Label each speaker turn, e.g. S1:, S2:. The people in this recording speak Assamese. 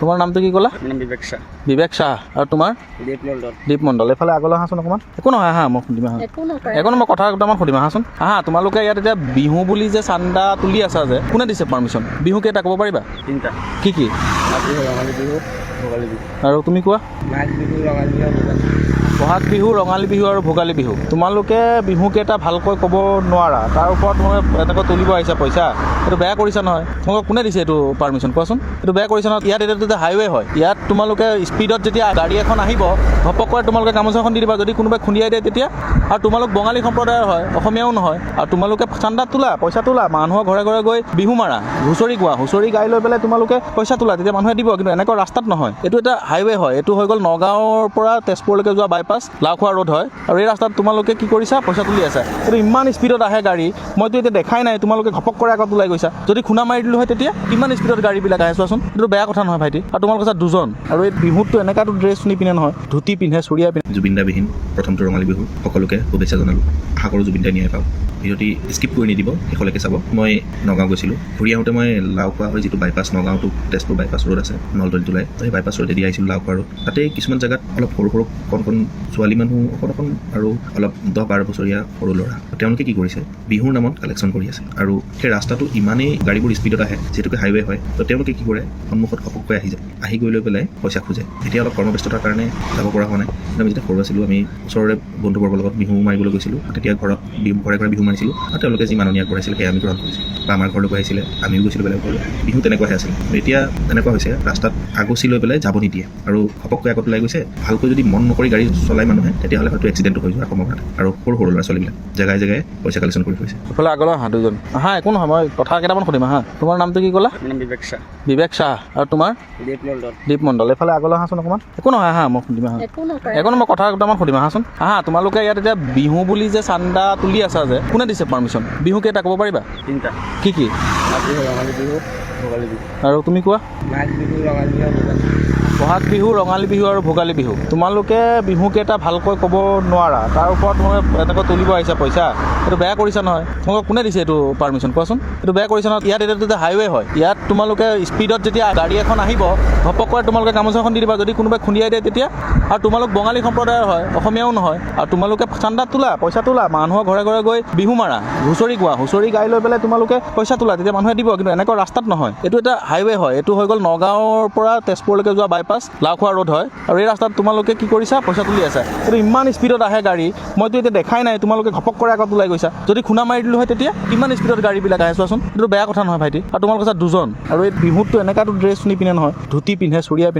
S1: তোমাৰ নামটো কি ক'লা?
S2: বিবেক শাহ।
S1: বিবেক শাহ। আৰু তোমাৰ? দীপ মণ্ডল। এইফালে আগলৈ আহাচোন অকণমান। একো নহয়, আহা মই সুধিম আহা। একো নহয়, মই কথা দুটামান সুধিম আহাচোন। আহা, তোমালোকে ইয়াত এতিয়া বিহু বুলি যে চান্দা তুলি আছা যে, কোনে দিছে পাৰ্মিশ্যন? বিহু কেইটা ক'ব পাৰিবা?
S2: 3টা।
S1: কি কি?
S2: মাঘ বিহু, ৰঙালী বিহু, ভোগালী বিহু।
S1: আৰু তুমি কোৱা?
S2: মাঘ বিহু, ৰঙালী বিহু, ভোগালী।
S1: বহাগ বিহু, ৰঙালী বিহু আৰু ভোগালী বিহু। তোমালোকে বিহুকেইটা ভালকৈ ক'ব নোৱাৰা, তাৰ ওপৰত তোমালোকে এনেকৈ তুলিব আহিছা পইচা, এইটো বেয়া কৰিছা নহয়। তোমালোকক কোনে দিছে এইটো পাৰ্মিশ্যন কোৱাচোন? এইটো বেয়া কৰিছা নহয়। ইয়াত এতিয়া হাইৱে হয়, ইয়াত তোমালোকে স্পীডত যেতিয়া গাড়ী এখন আহিব, ঘপককৈ তোমালোকে গামোচাখন দি দিবা, যদি কোনোবাই খুন্দিয়াই দিয়ে তেতিয়া। আৰু তোমালোক বঙালী সম্প্ৰদায়ৰ হয়, অসমীয়াও নহয়। আৰু তোমালোকে চান্দা তোলা, পইচা তোলা, মানুহৰ ঘৰে ঘৰে গৈ বিহু মাৰা, হুঁচৰি গোৱা, হুঁচৰি গাই লৈ পেলাই তোমালোকে পইচা তোলা, তেতিয়া মানুহে দিব। কিন্তু এনেকুৱা ৰাস্তাত নহয়, এইটো এটা হাইৱে হয়। এইটো হৈ গ'ল নগাঁৱৰ পৰা তেজপুৰলৈকে যোৱা বাইপাছ, লাওখোৱা ৰোড হয়। আৰু এই ৰাস্তাত তোমালোকে কি কৰিছা? পইচা তুলি আছা। এইটো ইমান স্পীডত আহে গাড়ী, মইতো এতিয়া দেখাই নাই। তোমালোকে ঘপক কৰে আগত ওলাই গৈছা। যদি খুন্দা মাৰি দিলোঁ হয় তেতিয়া কিমান স্পীডত গাড়ীবিলাক আহে চোৱাচোন। এইটো বেয়া কথা নহয় ভাইটি। আৰু তোমালোকে দুজন, আৰু এই বিহুততো এনেকুৱাতো ড্ৰেছ নিপিন্ধে নহয়, ধুতি পিন্ধে, চুৰিয়া পিন্ধে।
S3: জুবিনদাবিহীন প্ৰথমটো ৰঙালী বিহু সকলোকে শুভেচ্ছা জনালোঁ। আশা কৰোঁ জুবিনদাই ন্যায় পাওক। বিহুটি স্কিপ কৰি নিদিব, শেষলৈকে চাব। মই নগাঁও গৈছিলোঁ, ঘূৰি আহোঁতে মই লাওখোৱা হৈ যিটো বাইপাছ, নগাঁওটো তেজপুৰ বাইপাছ ৰোড আছে, নলদলি তোলাই, সেই বাইপাছ ৰোডেদি আহিছিলোঁ লাওখোৱা ৰোড। তাতে কিছুমান জেগাত অলপ সৰু সৰু কণ ছোৱালী মানুহ অকণ আৰু অলপ 10-12 বছৰীয়া সৰু ল'ৰা, তেওঁলোকে কি কৰিছে? বিহুৰ নামত কালেকশ্যন কৰি আছে। আৰু সেই ৰাস্তাটো ইমানেই গাড়ীবোৰ স্পীডত আহে, যিহেতুকে হাইৱে হয়, তো তেওঁলোকে কি কৰে? সন্মুখত ঘপককৈ আহি যায়, আহি গৈ লৈ পেলাই পইচা খোজে। এতিয়া অলপ কৰ্মব্যস্ততাৰ কাৰণে যাব পৰা হোৱা নাই। আমি যেতিয়া সৰু আছিলোঁ, আমি ওচৰৰে বন্ধুবৰ্গৰ লগত বিহু মাৰিবলৈ গৈছিলোঁ। তেতিয়া ঘৰত ঘৰে ঘৰে বিহু মাৰিছিলোঁ, আৰু তেওঁলোকে যি মাননীয় কৰাইছিলে সেয়া আমি গ্ৰহণ কৰিছিলোঁ। বা আমাৰ ঘৰলৈকে আহিছিলে, আমিও গৈছিলোঁ বেলেগ ঘৰলৈ। বিহু তেনেকুৱাহে আছিল। এতিয়া এনেকুৱা হৈছে, ৰাস্তাত আগচি লৈ পেলাই যাব নিদিয়ে, আৰু ঘপককৈ আগত ওলাই গৈছে। ভালকৈ যদি মন নকৰি গাড়ী চলাই মানুহে, তেতিয়াহ'লে হয়তো এক্সিডেণ্টটো হৈ যোৱাৰ সম্ভাৱনা। আৰু সৰু সৰু ল'ৰা ছোৱালীবিলাক জেগাই জেগাই পইচা কালেকশ্যন কৰি থৈছে।
S1: এইফালে আগলৈ আহা দুজন। আহা, একো নহয়, মই কথা কেইটামান সুধিম আহা। তোমাৰ নামটো কি ক'লা?
S2: বিবেক শাহ।
S1: বিবেক শাহ। আৰু তোমাৰ? দীপ মণ্ডল। এইফালে আগলৈ আহাচোন অকণমান। একো নহয়, আহা মই সুধিম আহা। একো নহয়, মই কথা দুটামান সুধিম আহাচোন। আহা, তোমালোকে ইয়াত এতিয়া বিহু বুলি যে চান্দা তুলি আছা যে, কোনে দিছে পাৰ্মিশ্যন? বিহু কেইটা ক'ব পাৰিবা?
S2: 3টা।
S1: কি কি?
S2: মাঘ বিহু, ৰঙালী বিহু, ভোগালী বিহু।
S1: আৰু তুমি কোৱা?
S2: মাঘ বিহু, ৰঙালী বিহু, ভোগালী।
S1: বহাগ বিহু, ৰঙালী বিহু আৰু ভোগালী বিহু। তোমালোকে বিহুকেইটা ভালকৈ ক'ব নোৱাৰা, তাৰ ওপৰত তোমালোকে এনেকৈ তুলিব আহিছা পইচা, এইটো বেয়া কৰিছা নহয়। তোমালোকক কোনে দিছে এইটো পাৰ্মিশ্যন কোৱাচোন? এইটো বেয়া কৰিছা নহয়। ইয়াত এতিয়া হাইৱে হয়, ইয়াত তোমালোকে স্পীডত যেতিয়া গাড়ী এখন আহিব, ঘপককৈ তোমালোকে গামোচাখন দি দিবা, যদি কোনোবাই খুন্দিয়াই দিয়ে তেতিয়া। আৰু তোমালোক বঙালী সম্প্ৰদায়ৰ হয়, অসমীয়াও নহয়। আৰু তোমালোকে চান্দা তোলা, পইচা তোলা, মানুহৰ ঘৰে ঘৰে গৈ বিহু মাৰা, হুঁচৰি গোৱা, হুঁচৰি গাই লৈ পেলাই তোমালোকে পইচা তোলা, তেতিয়া মানুহে দিব। কিন্তু এনেকুৱা ৰাস্তাত নহয়, এইটো এটা হাইৱে হয়। এইটো হৈ গ'ল নগাঁৱৰ পৰা তেজপুৰলৈকে যোৱা বাইপাছ, লাওখোৱা ৰোড হয়। আৰু এই ৰাস্তাত তোমালোকে কি কৰিছা? পইচা তুলি আছা। এইটো ইমান স্পীডত আহে গাড়ী, মইতো এতিয়া দেখাই নাই। তোমালোকে ঘপক কৰে আগত ওলাই গৈছা। যদি খুন্দা মাৰি দিলোঁ হয় তেতিয়া কিমান স্পীডত গাড়ীবিলাক আহে চোৱাচোন। এইটো বেয়া কথা নহয় ভাইটি। আৰু তোমালোকে দুজন, আৰু এই বিহুততো এনেকুৱাতো ড্ৰেছ নিপিন্ধে নহয়, ধুতি পিন্ধে, চুৰিয়া পিন্ধে।